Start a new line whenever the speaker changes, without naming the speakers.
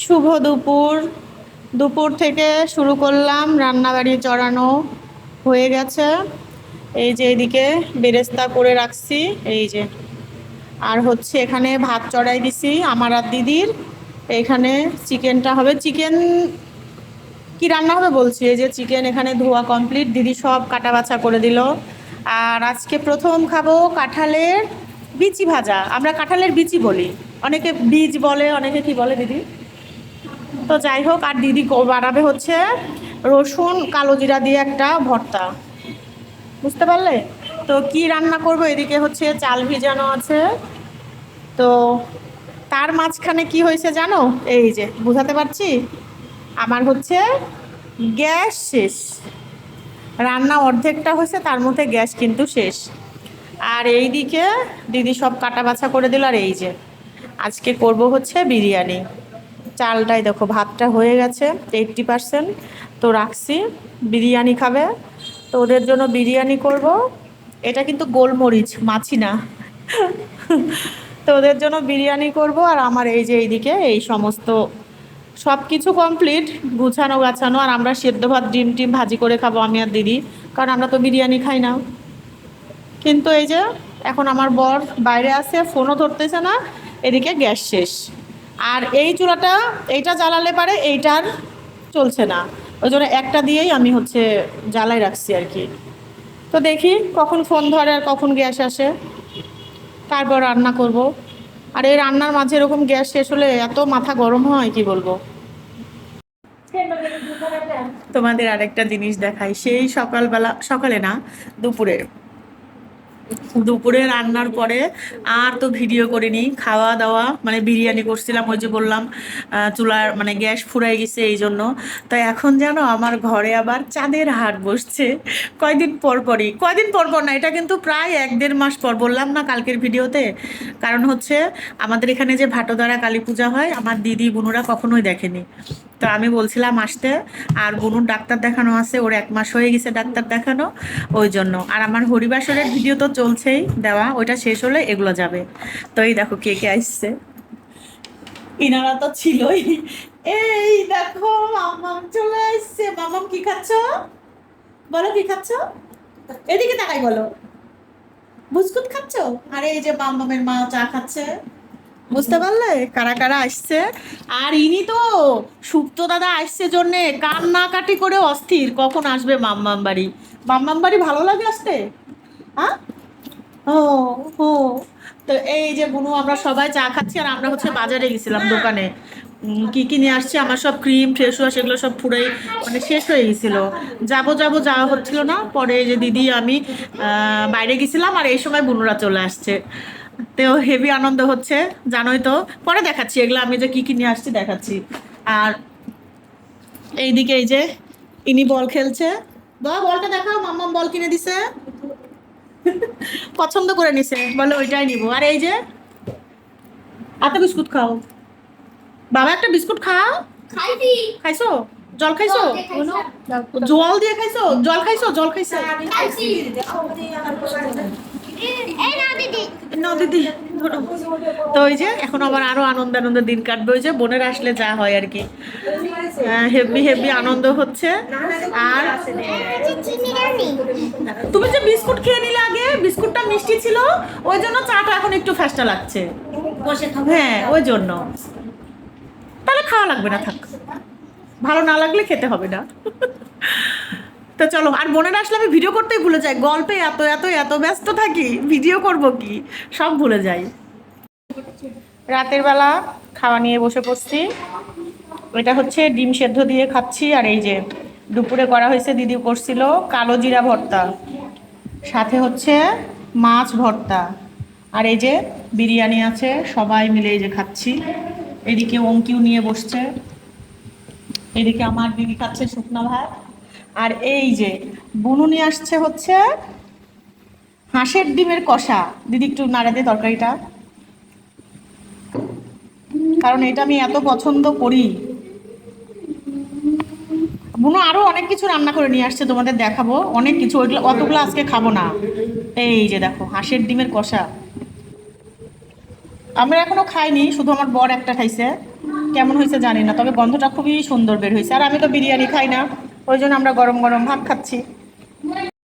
শুভ দুপুর। দুপুর থেকে শুরু করলাম, রান্নাবাড়ি চড়ানো হয়ে গেছে। এই যে এদিকে বেরেস্তা করে রাখছি, এই যে। আর হচ্ছে এখানে ভাত চড়াই দিছি আমার আর দিদির। এখানে চিকেনটা হবে, চিকেন কি রান্না হবে বলছি। এই যে চিকেন এখানে ধোয়া কমপ্লিট, দিদি সব কাটা বাছা করে দিল। আর আজকে প্রথম খাবো কাঁঠালের বিচি ভাজা। আমরা কাঁঠালের বিচি বলি, অনেকে বীজ বলে, অনেকে কি বলে দিদি। তো যাই হোক, আর দিদি বানাবে হচ্ছে রসুন কালো জিরা দিয়ে একটা ভর্তা, বুঝতে পারলে। তো কি রান্না করব, এদিকে হচ্ছে চাল ভিজানো আছে। তো তার মাঝখানে কি হয়েছে জানো, এই যে বুঝাতে পারছি, আমার হচ্ছে গ্যাস শেষ। রান্না অর্ধেকটা হয়েছে, তার মধ্যে গ্যাস কিন্তু শেষ। আর এই দিকে দিদি সব কাটা বাছা করে দিল। আর এই যে আজকে করব হচ্ছে বিরিয়ানি। চালটাই দেখো, ভাতটা হয়ে গেছে 80%, তো রাখছি। বিরিয়ানি খাবে, তো ওদের জন্য বিরিয়ানি করব। এটা কিন্তু গোলমরিচ মাছি না। তো ওদের জন্য বিরিয়ানি করব। আর আমার এই যে এইদিকে এই সমস্ত সব কিছু কমপ্লিট, গুছানো গাছানো। আর আমরা সেদ্ধ ভাত ডিম টিম ভাজি করে খাবো আমি আর দিদি, কারণ আমরা তো বিরিয়ানি খাই না। কিন্তু এই যে এখন আমার বর বাইরে আছে, ফোনও ধরতেছে না, এদিকে গ্যাস শেষ। আর এই চুলাটা, এইটা জ্বালালে পারে, এইটার চলছে না। ওই জন্য একটা দিয়েই আমি হচ্ছে জ্বালাই রাখছি আর কি। তো দেখি কখন ফোন ধরে আর কখন গ্যাস আসে, তারপর রান্না করব। আর এই রান্নার মাঝে এরকম গ্যাস শেষ হলে এত মাথা গরম হয় কি বলবো। তোমাদের আরেকটা জিনিস দেখাই, সেই সকালবেলা, সকালে না, দুপুরে। দুপুরে রান্নার পরে আর তো ভিডিও করিনি, খাওয়া দাওয়া মানে বিরিয়ানি করছিলাম, ওই যে বললাম চুলার মানে গ্যাস ফুরাই গেছে এই জন্য। তো এখন জানো আমার ঘরে আবার চাঁদের হাট বসছে কয়দিন পর পরই, কয়দিন পর পর না, এটা কিন্তু প্রায় 1-1.5 মাস পর, বললাম না কালকের ভিডিওতে। কারণ হচ্ছে আমাদের এখানে যে ভাটোদারা কালী পূজা হয়, আমার দিদি বোনুরা কখনোই দেখেনি। তো আমি বলছিলাম আসতে। আর বোনুর ডাক্তার দেখানো আছে, ওর 1 মাস হয়ে গেছে ডাক্তার দেখানো, ওই জন্য। আর আমার হরিবাসরের ভিডিও তো চলছেই দেওয়া, ওইটা শেষ হলে এগুলো যাবে। তো এই দেখো কে কে আসছে, ইনারা তো ছিলই। এই দেখো মামাম চলে আসছে। মামাম কি খাচ্ছ, বলো কি খাচ্ছ, এদিকে তাকাই বলো। বিস্কুট খাচ্ছ। আরে এই যে মামামের মা চা খাচ্ছে, বুঝতে পারলে কারা কারা আসছে। আর ইনি তো সুপ্ত দাদা আসছে জন্যে কান্নাকাটি করে অস্থির, কখন আসবে মাম্মাম বাড়ি। মাম্মাম বাড়ি ভালো লাগে আসতে, হ্যাঁ। ও, ও। তো এই যে বুনু আমরা সবাই চা খাচ্ছি, আর আমরা হচ্ছে বাজারে গেছিলাম দোকানে। কি কি নিয়ে আসছি, আমার সব ক্রিম ফেস ওয়াশ এগুলো সব পুরাই মানে শেষ হয়ে গেছিল। যাবো যাবো যাওয়া হচ্ছিল না, পরে এই যে দিদি আমি বাইরে গেছিলাম, আর এই সময় বুনুরা চলে আসছে। তো হেভি আনন্দ হচ্ছে, জানোই তো। পরে দেখাচ্ছি এগুলো আমি যে কি কি নিয়ে আসছি দেখাচ্ছি। আর এইদিকে এই যে ইনি বল খেলছে। বাবা বলটা দেখাও, মাম্মাম বল কিনে দিছে, পছন্দ করে নিছে, বলে ওইটাই নিবো। আর এই যে একটা বিস্কুট খাও, বাবা একটা বিস্কুট খাও। খাইছো, জল খাইছো, জল দিয়ে খাইছো, জল খাইছো, জল খাইছো। না দিদি ধরো। তো ওই যে এখন আবার আরো আনন্দ আনন্দের দিন কাটবে, ওই যে বোনের আসলে যা হয় আর কি। হেভি হেভি আনন্দ হচ্ছে। আর তুমি যে বিস্কুট খেয়ে নিলে আগে, বিস্কুটটা মিষ্টি ছিল, ওই জন্য চাটা এখন একটু ফ্যাস্টা লাগছে। হ্যাঁ ওই জন্য। তাহলে খাওয়া লাগবে না, থাক, ভালো না লাগলে খেতে হবে না। তো চলো। আর বোনেরা আসলে আমি ভিডিও করতেই ভুলে যাই, গল্পে এত এত এত ব্যস্ত থাকি, ভিডিও করব কি, সব ভুলে যাই। রাতের বেলা খাওয়া নিয়ে বসে পড়ছি। এটা হচ্ছে ডিম সেদ্ধ দিয়ে খাচ্ছি। আর এই যে দুপুরে করা হয়েছে, দিদি করছিল কালো জিরা ভর্তা, সাথে হচ্ছে মাছ ভর্তা। আর এই যে বিরিয়ানি আছে, সবাই মিলে এই যে খাচ্ছি। এদিকে অঙ্কিও নিয়ে বসছে, এদিকে আমার দিদি খাচ্ছে শুকনো ভাত। আর এই যে বুনু নিয়ে আসছে হচ্ছে হাঁসের ডিমের কষা। দিদি একটু নাড়া দিয়ে তরকারিটা, কারণ এটা আমি এত পছন্দ করি। বুনু আরো অনেক কিছু রান্না করে নিয়ে আসছে, তোমাদের দেখাবো অনেক কিছু, ওইগুলো অতগুলো আজকে খাবো না। এই যে দেখো হাঁসের ডিমের কষা, আমরা এখনো খাইনি, শুধু আমার বর একটা খাইছে। কেমন হয়েছে জানি না, তবে গন্ধটা খুবই সুন্দর বের হয়েছে। আর আমি তো বিরিয়ানি খাই না, ওই জন্য আমরা গরম গরম ভাত খাচ্ছি।